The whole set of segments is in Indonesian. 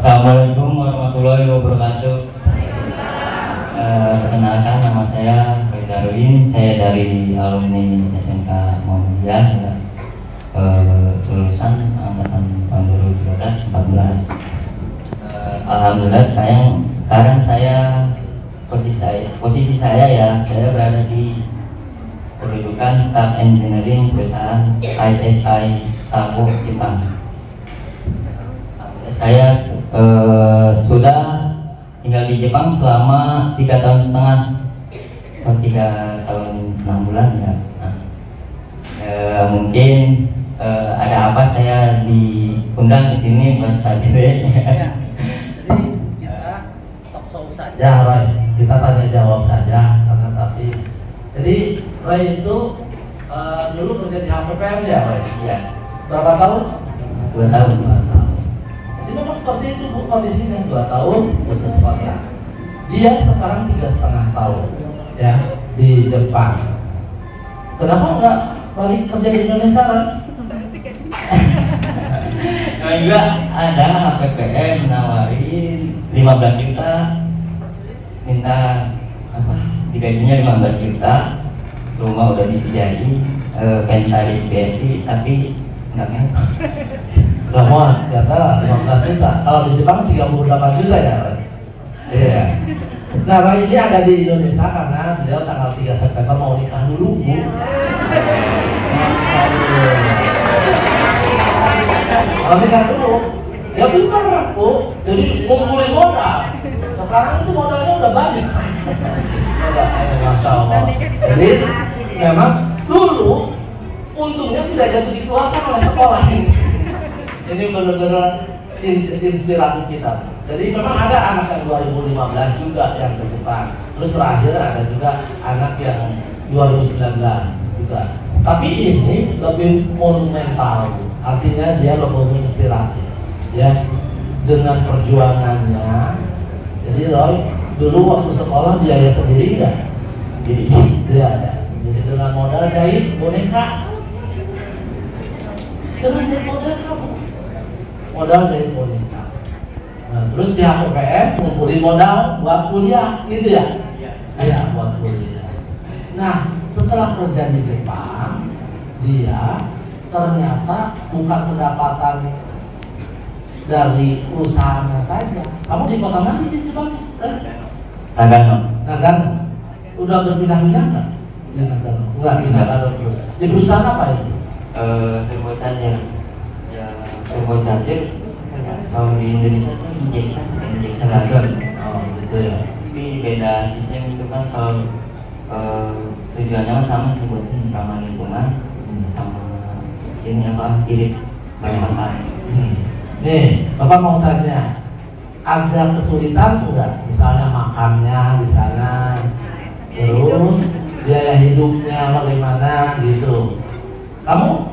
Assalamualaikum warahmatullahi wabarakatuh. Perkenalkan, nama saya Roy Darwin. Saya dari alumni SMK Muhammadiyah, lulusan angkatan tahun 2013-14. Alhamdulillah sekarang saya posisi saya ya, saya berada di kedudukan Staff Engineering perusahaan IHI Tako Jepang. Saya sudah tinggal di Jepang selama 3 tahun setengah atau 3 tahun 6 bulan ya. Mungkin ada apa saya diundang ke sini buat Pak Dede. Ya, jadi kita talk show saja, Roy. Kita tanya jawab saja karena tapi. Jadi Roy itu dulu kerja di HPPM ya, Roy? Iya. Berapa tahun? 2 tahun. 2 tahun. Jadi memang seperti itu Bu kondisinya, 2 tahun putus kontrak. Dia sekarang 3,5 tahun ya di Jepang. Kenapa enggak balik kerja di Indonesia, Roy? Juga ada HPPM menawarin 15 juta, minta apa? Digajinya 15 juta, rumah udah disediain, pengen cari BNT tapi nggak mau. Nggak mau, ternyata 15 juta. Kalau di Jepang 38 juta ya, Roy? Iya. Nah, Roy ini ada di Indonesia karena beliau tanggal 3 September mau nikah dulu, Bu. Kalau nikah dulu, ya pintar, Bu. Jadi ngumpulin modal. Sekarang itu modalnya udah banyak. Masya Allah. Jadi memang dulu untungnya tidak jatuh dikeluarkan oleh sekolah ini. Ini benar-benar inspiratif kita. Jadi memang ada anak yang 2015 juga yang ke Jepang. Terus terakhir ada juga anak yang 2019 juga. Tapi ini lebih monumental, artinya dia lebih inspiratif, ya, dengan perjuangannya. Jadi Roy dulu waktu sekolah biaya sendiri nggak? Jadi biaya sendiri dengan modal jahit boneka. Dengan jahit boneka, Bu. Modal jahit boneka. Nah, terus di HPPM ngumpulin modal buat kuliah, gitu ya? Iya, buat kuliah. Nah, setelah kerja di Jepang, dia ternyata bukan pendapatan dari perusahaannya saja. Kamu di kota mana sih Jepang? Nagano. Nagano. Udah berpindah-pindah nggak? Di Nagano. Enggak, di Nagano terus. Di perusahaan apa itu? Turbo charger. Ya, turbo charger. Kalau di Indonesia itu injection lagi. Oh, gitu ya. Tapi beda sistem itu kan. Kalau tujuannya sama sih buat ramah lingkungan, sama ini apa, irit makan. Nih, Bapak mau tanya, ada kesulitan enggak? Misalnya makannya di sana, terus biaya hidupnya bagaimana gitu. Kamu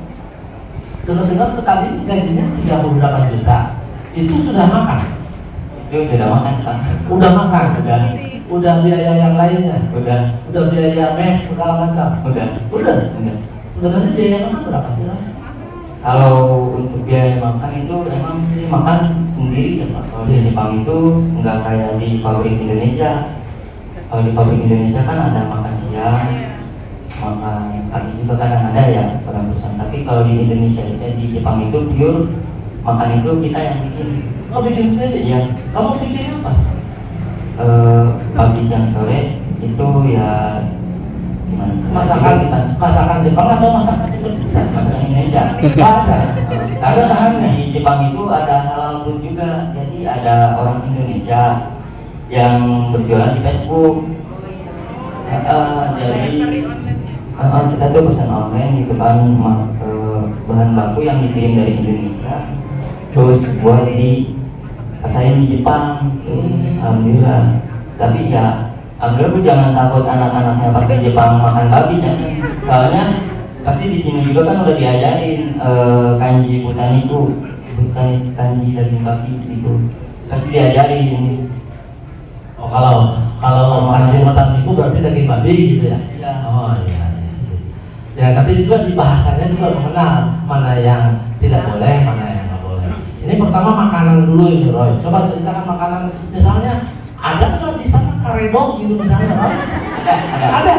dengar-dengar tadi gajinya 38 juta, itu sudah makan? Itu sudah makan, Pak. Udah makan? Udah biaya yang lainnya? Udah Biaya mes segala macam? Udah. Sebenarnya biaya makan berapa sih? Kalau untuk biaya makan itu emang sih makan sendiri ya Pak. Kalau di Jepang itu nggak kayak di pabrik Indonesia. Kalau di pabrik Indonesia kan ada makan siang, makan pagi juga kadang ada ya pada perusahaan. Tapi kalau di Indonesia di Jepang itu pure makan itu kita yang bikin. Oh, bikin sendiri? Iya. Kamu bikin apa sih? Pagi siang sore itu ya gimana? Masakan Jepang atau masakan Indonesia? Masakan Indonesia. Ada bahannya. Di Jepang itu ada halal food juga. Jadi ada orang Indonesia yang berjualan di Facebook. Jadi kita tuh pesan online gitu kan, bahan baku yang dikirim dari Indonesia, terus buat pasarin di Jepang. Alhamdulillah. Tapi ya alhamdulillah, Bu, jangan takut anak-anaknya pasti Jepang makan babi ya. Soalnya pasti di sini juga kan udah diajarin kanji botaniku, kanji daging babi gitu. Pasti diajarin. Oh, kalau kanji botaniku berarti daging babi gitu ya? Iya. Oh iya. Ya nanti juga di bahasanya juga mengenal mana yang tidak boleh, mana yang nggak boleh. Ini pertama makanan dulu ini Roy. Coba ceritakan makanan. Misalnya ada nggak di sana karedok gitu misalnya Roy? Ada.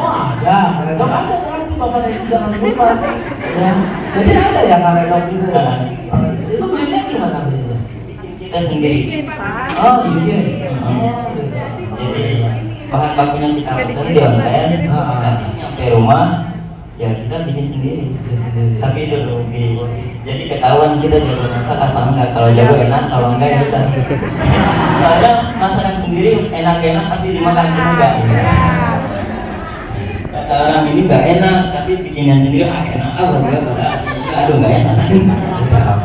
Oh ada. Karedok ada berarti Bapak Ibu jangan lupa. Ya. Jadi ada ya karedok gitu. Itu belinya gimana belinya? Kita sendiri. Oh bikin. Gitu. Jadi bahan bakunya kita pesan di online, tapi sampai rumah ya kita bikin sendiri. Tapi dulu jadi ketahuan kita jago masak apa enggak. Kalau jago enak, kalau enggak ya udah. Soalnya masakan sendiri enak-enak pasti dimakan juga. Kata orang ini enggak enak, tapi bikinnya sendiri enak. Aduh enggak enak.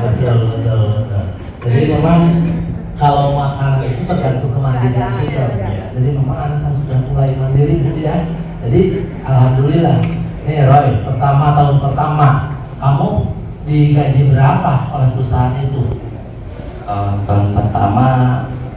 Betul. Jadi memang kalau makanan itu tergantung kemandirian kita. Jadi memang anak sudah mulai mandiri gitu ya. Jadi alhamdulillah. Nih Roy, tahun pertama kamu digaji berapa oleh perusahaan itu? Tahun pertama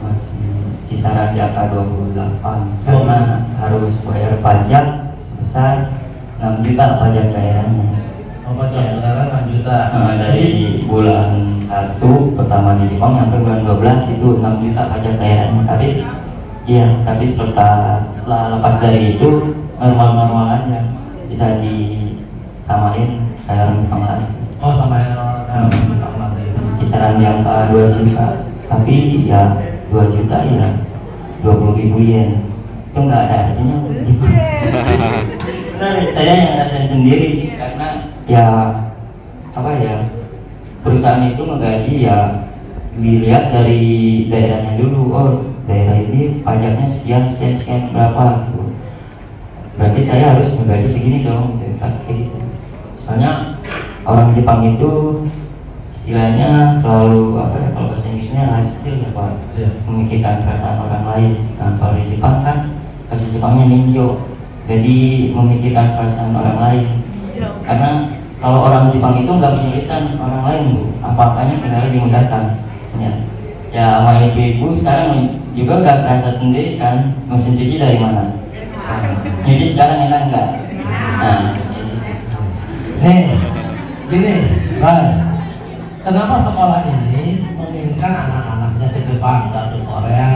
masih kisaran di angka 28 karena harus bayar pajak sebesar 6 juta pajak daerahnya. Pajak daerah 6 juta. Dari bulan 1 pertama di Jepang sampai bulan 12 itu 6 juta pajak daerahnya. Tapi setelah lepas dari itu normal aja, bisa disamain kayak orang Jepang lagi. Oh samain orang Jepang lagi. Kisaran di angka 2 juta, tapi ya 2 juta ya 20.000 yen. Itu nggak ada artinya. Saya yang ngerasain sendiri karena ya perusahaan itu menggaji ya dilihat dari daerahnya dulu. Oh daerah ini pajaknya sekian berapa gitu. Berarti saya harus menggaji segini dong gitu. Soalnya orang Jepang itu istilahnya selalu kalau bahasa Inggrisnya lifestyle ya Pak, memikirkan perasaan orang lain. Nah kalau di Jepang kan bahasa Jepangnya ninjo, jadi memikirkan perasaan orang lain. Karena kalau orang Jepang itu nggak menyulitkan orang lain Bu, apa-apanya sebenarnya dimudahkan. Ya sama ibu-ibu sekarang juga udah kerasa sendiri kan, mesin cuci dari mana? Jadi sekarang enak nggak? Nah, nih, gini, Bang. Kenapa sekolah ini menginginkan anak-anaknya ke Jepang, nggak ke Korea,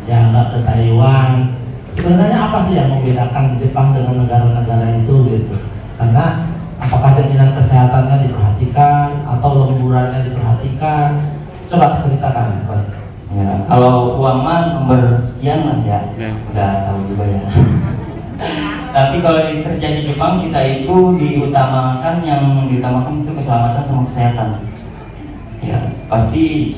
ya nggak ke Taiwan? Sebenarnya apa sih yang membedakan Jepang dengan negara-negara itu gitu? Karena apakah jaminan kesehatannya diperhatikan atau lemburannya diperhatikan? Coba ceritakan, Pak. Ya, kalau uang mah nomor sekian lah ya, udah tahu juga ya. Tapi kalau kerja di Jepang kita itu yang diutamakan itu keselamatan sama kesehatan. Ya pasti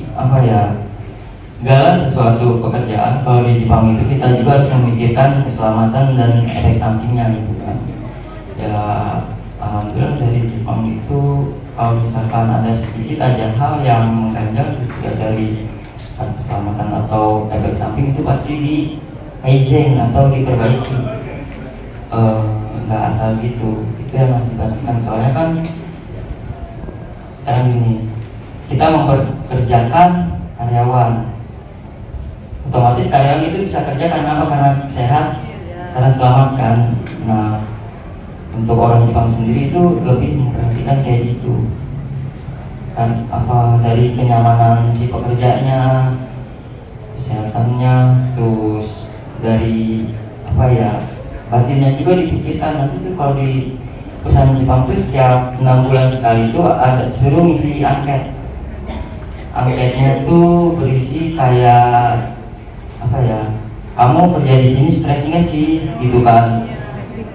segala sesuatu pekerjaan kalau di Jepang itu kita juga harus memikirkan keselamatan dan efek sampingnya gitu kan. Ya alhamdulillah dari Jepang itu kalau misalkan ada sedikit aja hal yang mengganjal dari keselamatan atau efek samping itu pasti di kaizen atau diperbaiki. Nggak asal gitu, itu yang harus diperhatikan. Soalnya kan sekarang ini kita memperkerjakan karyawan, otomatis karyawan itu bisa kerja karena apa? Karena sehat, karena selamat kan. Nah untuk orang Jepang sendiri itu lebih memperhatikan kayak gitu kan, dari kenyamanan si pekerjanya, kesehatannya, terus dari batinnya juga dipikirkan. Nanti tuh kalau di perusahaan Jepang tuh setiap 6 bulan sekali itu ada suruh ngisi angket. Angketnya tuh berisi kayak kamu kerja di sini stres nggak sih gitu kan.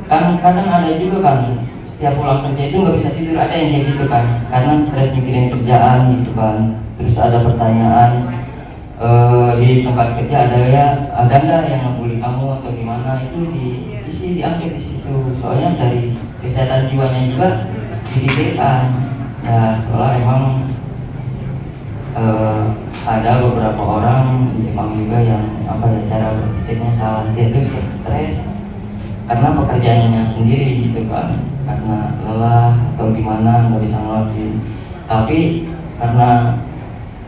Kan kadang ada juga kan setiap pulang kerja itu nggak bisa tidur, ada yang kayak gitu kan karena stres mikirin kerjaan gitu kan. Terus ada pertanyaan di tempat kerja ada nggak yang ngebully kamu atau gimana, itu diangkat di situ. Soalnya dari kesehatan jiwanya juga dipikirkan ya. Soalnya emang ada beberapa orang di Jepang juga yang cara berpikirnya salah. Dia tuh stres karena pekerjaannya sendiri gitu kan, karena lelah atau gimana nggak bisa ngelakuin. Tapi karena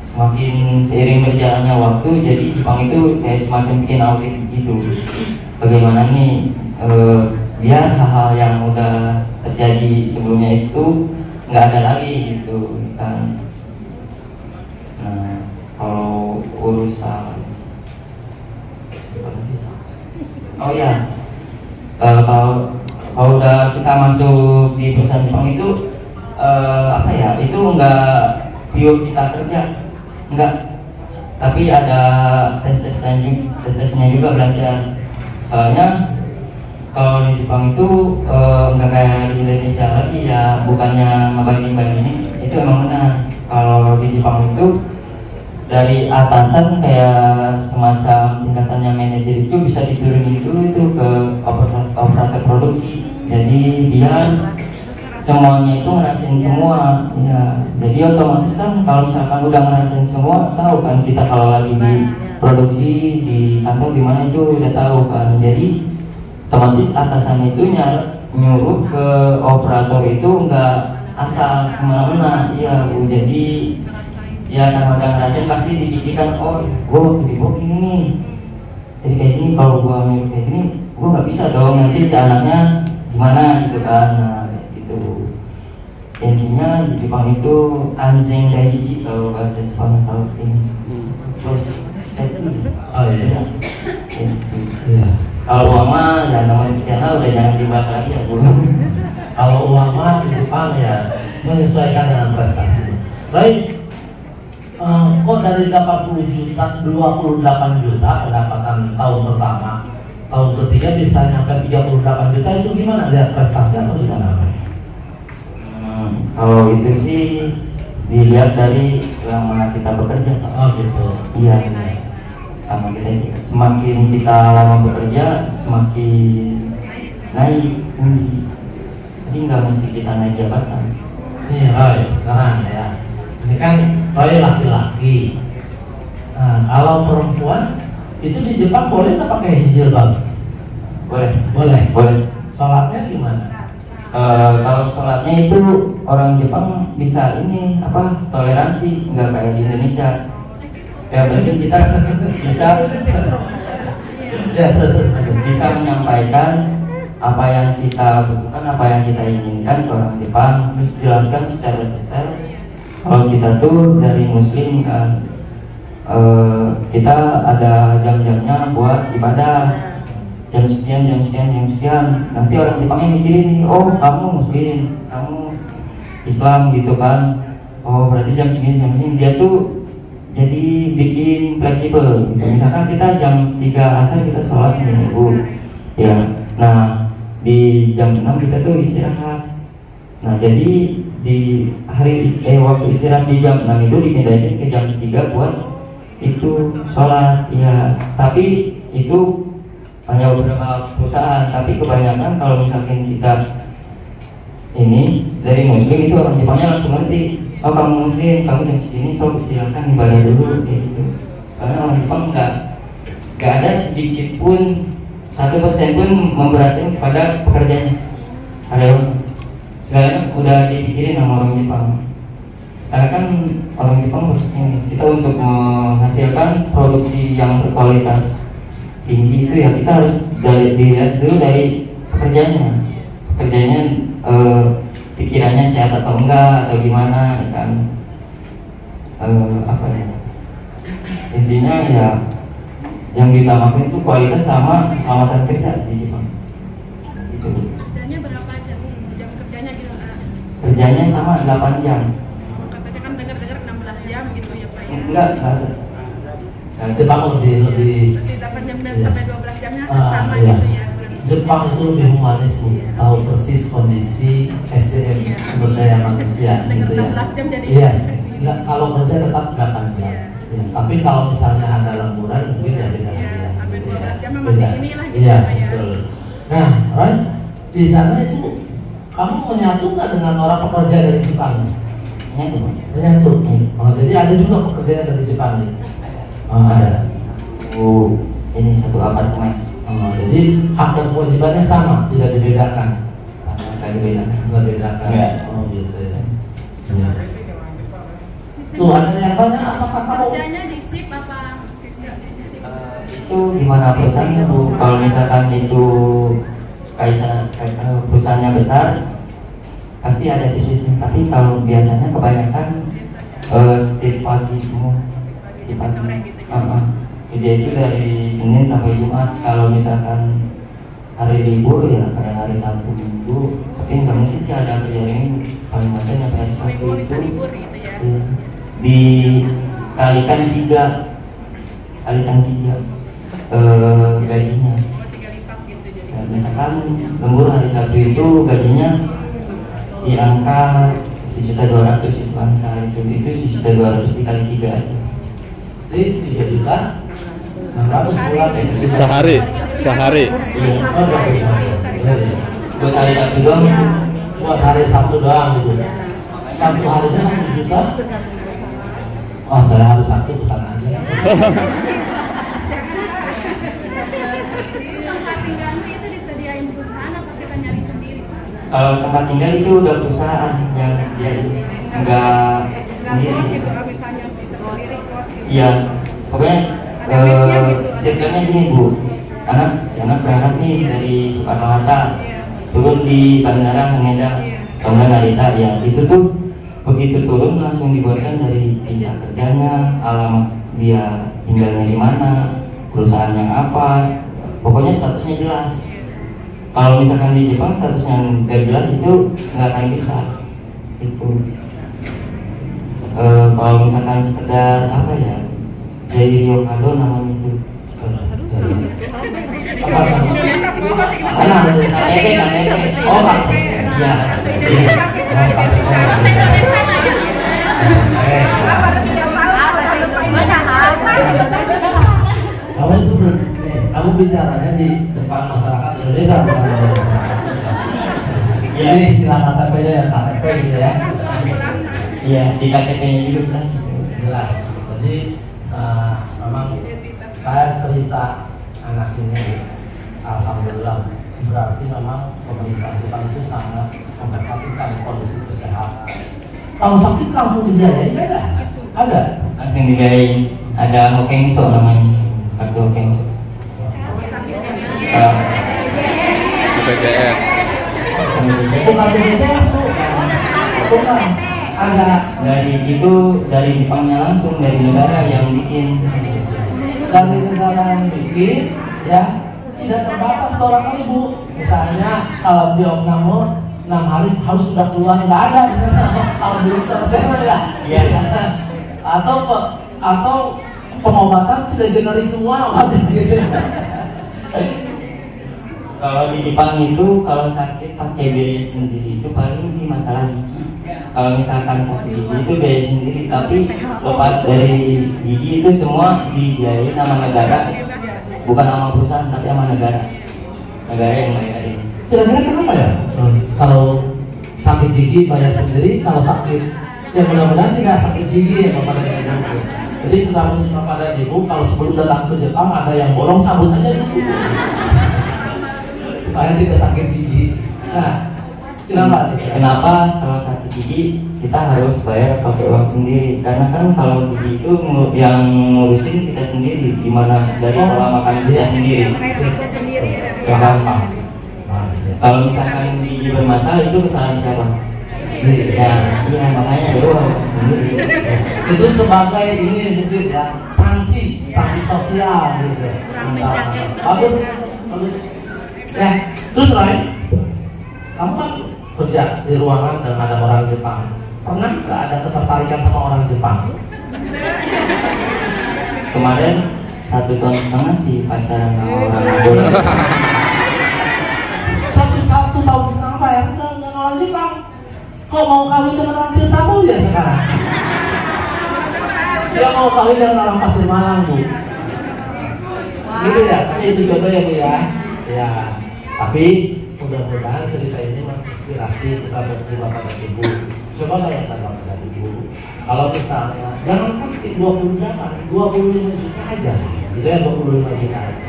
semakin seiring berjalannya waktu, jadi Jepang itu kayak semacam bikin audit gitu. Bagaimana nih biar hal-hal yang udah terjadi sebelumnya itu nggak ada lagi gitu kan. Nah, kalau urusan, oh ya, kalau udah kita masuk di perusahaan Jepang itu apa ya, itu enggak pure kita kerja, enggak, tapi ada tes-tesnya juga belajar. Soalnya kalau di Jepang itu enggak kayak di Indonesia lagi ya, bukannya ngebanding-bandingin, itu emang benar. Kalau di Jepang itu dari atasan kayak semacam tingkatannya manajer itu bisa diturunin dulu itu ke operator produksi. Jadi biar semuanya itu ngerasain semua ya. Jadi otomatis kan kalau misalkan udah ngerasain semua, tahu kan kita kalau lagi di produksi di kantor gimana itu udah tahu kan. Jadi otomatis atasan itu nyuruh ke operator itu nggak asal semena-mena. Iya Bu, jadi ya karena udah ngerasain pasti dipikirkan, oh gue waktu di bawah gini nih, jadi kayak gini, kalau gue nyuruh kayak gini gue nggak bisa dong, nanti si anaknya gimana gitu kan. Nah itu intinya di Jepang itu anjing daichi kalau bahasa Jepang, kalau ini terus safety. Oh iya. Iya. Kalau uang mah ya namanya sekian lah, udah jangan dibahas lagi ya Bu. Kalau uang mah di Jepang ya menyesuaikan dengan prestasi. Baik. Kok dari 80 juta, 28 juta pendapatan tahun pertama, tahun ketiga bisa nyampe 38 juta, itu gimana? Lihat prestasi atau gimana? Kalau itu sih dilihat dari lama kita bekerja. Oh gitu. Iya. Lama kita, semakin kita lama bekerja semakin naik tinggi. Jadi nggak mesti kita naik jabatan. Nih Roy, sekarang ya. Ini kan Roy laki-laki. Nah, kalau perempuan itu di Jepang boleh nggak pakai jilbab? Boleh. Boleh. Boleh. Sholatnya gimana? Kalau sholatnya itu orang Jepang bisa ini apa, toleransi, nggak kayak di Indonesia. Ya mungkin kita bisa menyampaikan apa yang kita butuhkan, apa yang kita inginkan ke orang Jepang, terus jelaskan secara detail. Kalau kita tuh dari Muslim kan, kita ada jam-jamnya buat ibadah, jam sekian, jam sekian, jam sekian. Nanti orang Jepangnya mikirin nih, oh kamu Muslim, kamu Islam gitu kan. Oh berarti jam segini, jam segini. Dia tuh jadi bikin fleksibel gitu. Misalkan kita jam 3 asar kita sholat nih Bu ya, nah di jam 6 kita tuh istirahat. Nah jadi di waktu istirahat di jam 6 itu dipindahin ke jam 3 buat itu sholat ya. Tapi itu hanya beberapa perusahaan, tapi kebanyakan kalau misalkan kita ini dari Muslim itu orang Jepangnya langsung ngerti, oh kamu Muslim, kamu jam segini, so silakan ibadah dulu kayak gitu. Karena orang Jepang nggak ada sedikit pun 1% pun memberatkan kepada pekerjaannya. Ada segalanya udah dipikirin sama orang Jepang. Karena kan orang Jepang kita untuk menghasilkan produksi yang berkualitas tinggi itu ya kita harus dilihat dulu dari pekerjaannya pikirannya sehat atau enggak atau gimana ya kan. Apa ya, intinya ya yang diutamakan itu kualitas sama keselamatan kerja di Jepang itu. Kerjanya berapa jam kerjanya gitu? Kerjanya sama 8 jam. Katanya kan dengar 16 jam gitu ya Pak ya? Enggak ada. Jepang lebih 8 jam dan iya. sampai 12 jamnya sama iya. gitu ya? Jepang itu lebih humanis Bu, tahu persis kondisi SDM sumber daya manusia gitu ya. 16 jam jadi. Iya. Nggak, kalau kerja tetap 8 jam. Ya, tapi kalau misalnya ada lemburan mungkin ya beda lagi ya. Sampai Gitu 12 ya. jam masih Beda. inilah gitu Iya, Pak ya. betul. Nah, Roy, di sana itu kamu menyatu nggak dengan orang pekerja dari Jepang? Menyatu. Oh, jadi ada juga pekerja dari Jepang nih. Oh, ada. Oh, ini satu apartemen. Oh, jadi hak dan kewajibannya sama, tidak dibedakan. Sama kayak beda. Nggak bedakan. Nggak. Oh, gitu ya. Ya. Tuh, ada yang tanya apakah kamu Kerjanya di shift apa? Di shift. Itu gimana perusahaannya Bu? Kalau misalkan itu perusahaannya besar pasti ada sisanya, tapi kalau biasanya kebanyakan shift pagi semua. Shift pagi. Sore gitu ya. Kerja itu dari Senin sampai Jumat. Kalau misalkan hari libur ya kayak hari Sabtu Minggu, tapi nggak mungkin sih ada kerja ini paling banyak yang hari Sabtu Minggu itu bisa libur gitu ya. ya, dikalikan 3 gajinya. Oh, 3 lipat gitu jadi. Ya, misalkan lembur hari Sabtu itu gajinya di angka 1.200.000 itu kan sehari itu 1.200.000 dikali 3 aja. Jadi 3.600.000 sebulan ya. Sehari. Oh, bagus. Buat hari Sabtu doang itu. Buat hari Sabtu doang gitu. Satu harinya 1 juta. Oh, saya harus Sabtu kesana aja. Tempat tinggalnya itu disediain perusahaan apa kita nyari sendiri? Kalau tempat tinggal itu udah perusahaan yang sediain, nggak Nggak kos sendiri. gitu, misalnya kita sendiri kos gitu. Iya, pokoknya Ada mesnya gitu. circle-nya gini Bu, si anak berangkat nih dari Soekarno Hatta, Iya. turun di Bandara Haneda, Iya. kemudian Narita, ya itu tuh begitu turun langsung dibuatkan dari visa kerjanya, alamat dia tinggalnya di mana, perusahaannya apa, pokoknya statusnya jelas. Kalau misalkan di Jepang statusnya nggak jelas itu nggak akan bisa. Itu kalau misalkan sekedar apa ya, Jai Yokado namanya itu. Mana? KTP. Oh, Pak. Ya. Kamu itu kamu bicaranya di depan masyarakat Indonesia bukan di depan masyarakat. Iya. Ini istilah KTP-nya ya KTP gitu ya. Iya, di KTP-nya juga jelas. Jelas. Jadi memang saya cerita anak ini, alhamdulillah, berarti memang pemerintah Jepang itu sangat memperhatikan kondisi kesehatan. Kalau sakit langsung dibiayain ada? Ada. Langsung dibiayain. Ada Hokengso namanya, kartu Hokengso. BPJS. Bukan BPJS Bu. Bukan. Ada. Dari Jepangnya langsung, dari negara yang bikin. Dari negara yang bikin, ya tidak terbatas orang kali Bu. Misalnya kalau dia opname 6 hari harus sudah keluar, nggak ada misalnya kalau belum selesai ya. Iya. Atau pengobatan tidak generik semua obatnya gitu. Kalau di Jepang itu kalau sakit pakai biaya sendiri itu paling di masalah gigi. Kalau misalkan sakit gigi itu biaya sendiri, tapi lepas dari gigi itu semua dibiayain sama negara, bukan sama perusahaan tapi sama negara. Negara yang bayarin. Kira-kira kenapa ya? Kalau sakit gigi bayar sendiri, kalau sakit ya mudah-mudahan tidak sakit gigi ya Bapak dan Ibu. Jadi rambut Bapak dan Ibu kalau sebelum datang ke Jepang ada yang bolong cabut aja dulu supaya tidak sakit gigi. Nah, kenapa? Kenapa kalau sakit gigi kita harus bayar pakai uang sendiri? Karena kan kalau gigi itu yang ngurusin kita sendiri, gimana dari pola makan kita sendiri. Ya kan? Kalau misalkan gigi bermasalah itu kesalahan siapa? Ya, iya makanya itu sendiri. Itu sebagai ini mungkin ya sanksi sosial gitu. Bagus. Ya, terus Roy, kamu kan kerja di ruangan dan ada orang Jepang. Pernah nggak ada ketertarikan sama orang Jepang? Kemarin 1,5 tahun sih pacaran sama orang Indonesia. 1 tahun setengah bayar dengan orang Jepang. Kok mau kawin dengan orang Tirtamu ya sekarang? Dia mau kawin dengan orang Pasir Malang Bu. Gitu ya, tapi itu jodoh ya Bu ya. Ya, tapi mudah-mudahan cerita ini menginspirasi kita bagi Bapak dan Ibu. Coba bayangkan Bapak dan Ibu, kalau misalnya jangan kan 25 juta aja, gitu ya 25 juta aja.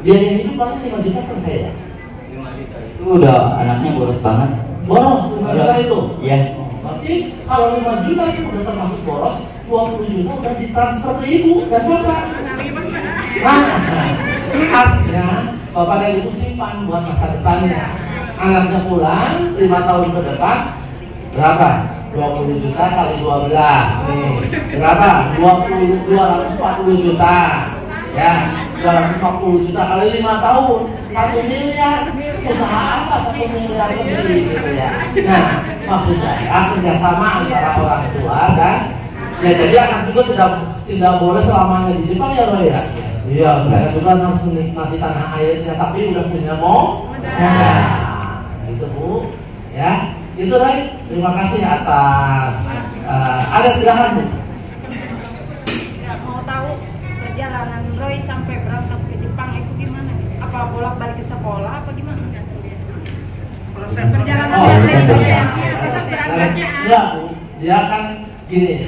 Biaya hidup paling 5 juta selesai ya. 5 juta itu udah anaknya boros banget. Boros 5 juta itu. Iya. Berarti kalau 5 juta itu udah termasuk boros, 20 juta udah ditransfer ke ibu dan bapak. Nah, artinya bapak dan ibu simpan buat masa depannya. Anaknya pulang 5 tahun ke depan berapa? 20 juta kali 12 nih berapa? 240 juta ya, 240 juta kali 5 tahun 1 miliar. Usaha apa 1 miliar lebih gitu ya. Nah maksud saya kerjasama antara orang tua dan ya, jadi anak juga tidak boleh selamanya di Jepang ya Roy ya. Iya, mereka juga harus menikmati tanah airnya, tapi udah punya mau. Nah, itu Bu, ya. Itu Roy. Terima kasih atas. Ada silakan Bu. Ya, mau tahu perjalanan Roy sampai berangkat ke Jepang itu gimana? Apa bolak-balik ke sekolah apa gimana? Proses perjalanan proses berangkatnya. Ya Bu, dia kan gini.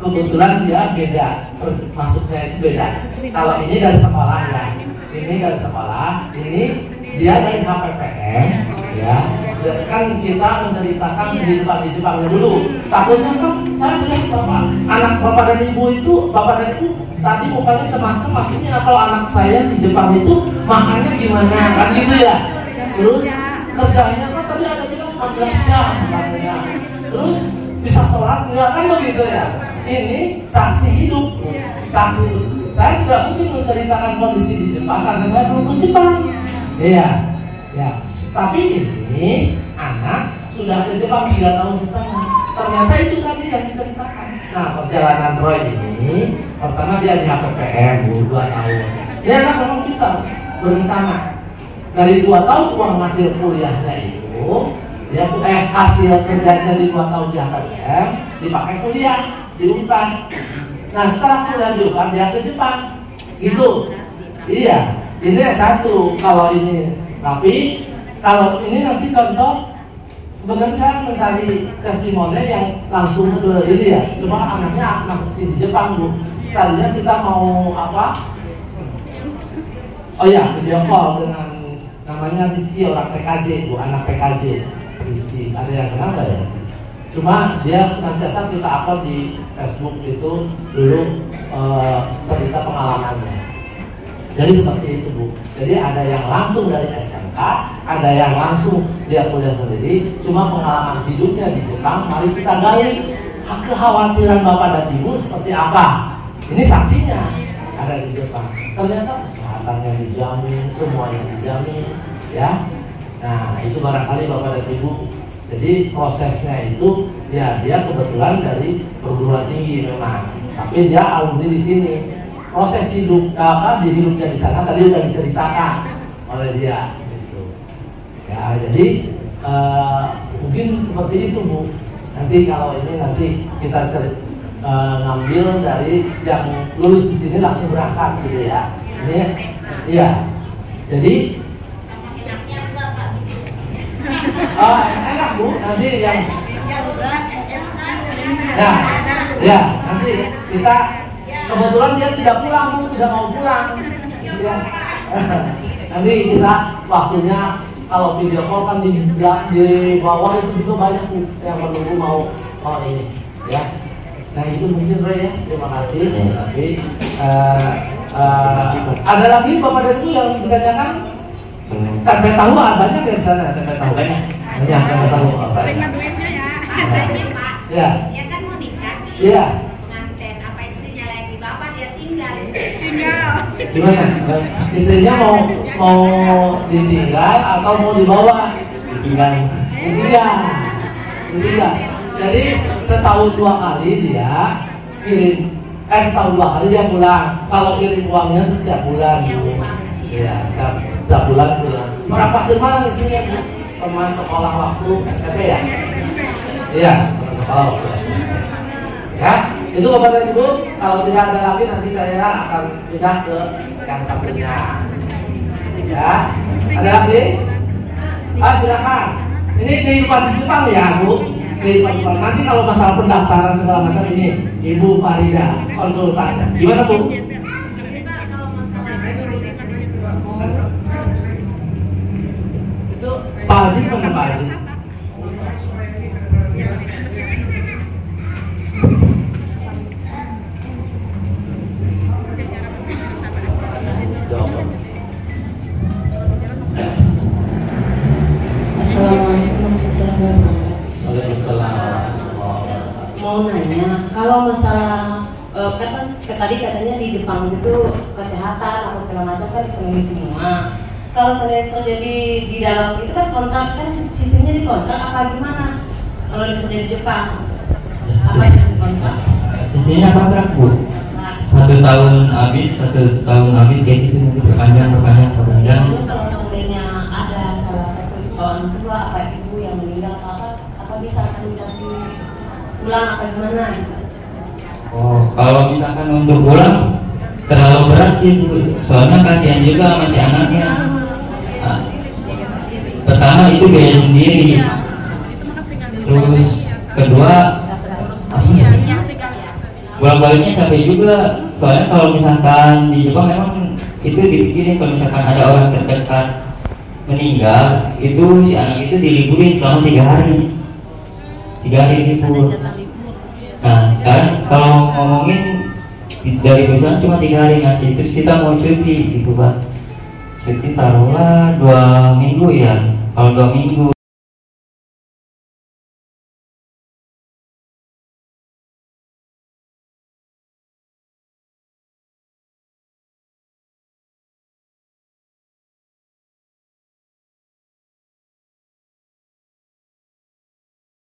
Kebetulan dia beda, masuknya itu beda. Kalau ini dari sekolah ya, ini dari sekolah, ini dia dari HPPM ya. Dan kan kita menceritakan kehidupan di Jepangnya dulu. Takutnya kan saya bilang anak bapak dan ibu itu, bapak dan ibu tadi mukanya cemas-cemas, ini kalau anak saya di Jepang itu makannya gimana kan gitu ya. Terus kerjanya kan tadi ada bilang 14 jam katanya. Terus bisa sholat nggak kan begitu ya. Ini saksi hidup, saksi hidup. Saya tidak mungkin menceritakan kondisi di Jepang karena saya belum ke Jepang. Iya, ya. Tapi ini anak sudah ke Jepang 3 tahun setengah. Ternyata itu tadi yang diceritakan. Nah, perjalanan Roy ini pertama dia di HPPM 2 tahun. Dia anak memang pintar, berencana. Dari 2 tahun uang hasil kuliahnya itu dia hasil kerjanya di 2 tahun di HPPM dipakai kuliah di Unpad. Nah setelah kuliah di Unpad dia ke Jepang gitu. Iya, ini satu kalau ini. Tapi kalau ini nanti contoh, sebenarnya saya mencari testimoni yang langsung ke ini ya. Cuma anaknya masih di Jepang Bu. Tadinya kita mau apa? Oh ya, video call dengan namanya Rizky, orang TKJ Bu, anak TKJ Rizky. Ada yang kenal nggak ya? Cuma dia senantiasa kita upload di Facebook itu dulu cerita pengalamannya. Jadi seperti itu Bu. Jadi ada yang langsung dari SMK, ada yang langsung dia kuliah sendiri. Cuma pengalaman hidupnya di Jepang, mari kita gali kekhawatiran Bapak dan Ibu seperti apa. Ini saksinya ada di Jepang. Ternyata kesehatannya dijamin, semuanya dijamin, ya. Nah itu barangkali Bapak dan Ibu. Jadi prosesnya itu ya dia kebetulan dari perguruan tinggi memang, tapi dia alumni di sini. Proses hidup di hidupnya di sana tadi udah diceritakan oleh dia gitu. Ya jadi mungkin seperti itu Bu. Nanti kalau ini nanti kita ngambil dari yang lulus di sini langsung berangkat gitu ya. Ini iya. Jadi enak Bu, nanti yang ya nanti kita kebetulan dia tidak pulang Bu, tidak mau pulang ya. Nanti kita waktunya kalau video call kan di bawah itu juga banyak Bu yang menunggu mau ini ya. Nah itu mungkin Roy ya, terima kasih. Nanti ada lagi Bapak dan Ibu yang ditanyakan. Tempe tahu banyak ya di sana, tempe tahu. Banyak. Ya, tempe tahu. Terima duitnya ya. Katanya Pak, Ya. dia kan mau nikah nih. Iya. Pengantin, apa istrinya lagi di bapak dia tinggal. Tinggal. Gimana? Istrinya mau ditinggal atau mau dibawa? Ditinggal. Ditinggal. Jadi setahun 2 kali dia kirim. Setahun 2 kali dia pulang. Kalau kirim uangnya setiap bulan. Iya, setiap bulan pulang. Orang Pasir Malang istrinya Bu. Teman sekolah waktu SMP ya? Iya, teman sekolah waktu SMP. Ya, itu Bapak dan Ibu. Kalau tidak ada lagi nanti saya akan pindah ke yang sampingnya. Ya, ada lagi? Silakan. Ini kehidupan di Jepang ya Bu. Kehidupan Jepang. Nanti kalau masalah pendaftaran segala macam ini Ibu Farida konsultannya. Gimana Bu? Itu Pak Haji mana Pak Haji? Assalamualaikum warahmatullahi wabarakatuh. Waalaikumsalam warahmatullahi wabarakatuh. mau nanya, kalau masalah kan tadi katanya di Jepang itu kesehatan apa segala macam kan dipenuhi semua. Kalau seandainya terjadi di dalam itu kan kontrak kan sistemnya di kontrak apa gimana? Kalau kerja di Jepang apa sistem kontrak? Sistemnya kontrak Bu. 1 tahun habis kayak gitu nanti perpanjang. Kalau seandainya ada salah satu orang tua apa ibu yang meninggal apa bisa akan dikasih ulang apa gimana gitu? Oh, kalau misalkan untuk pulang terlalu berat sih Bu, soalnya kasihan juga sama si anaknya. Nah, pertama itu biaya sendiri, terus kedua bolak-baliknya capek juga. Soalnya kalau misalkan di Jepang memang itu dipikirin kalau misalkan ada orang terdekat meninggal, itu si anak itu diliburin selama 3 hari libur. Nah sekarang kalau ngomongin dari perusahaan cuma 3 hari ngasih, terus kita mau cuti gitu Pak, cuti taruhlah 2 minggu ya. Kalau 2 minggu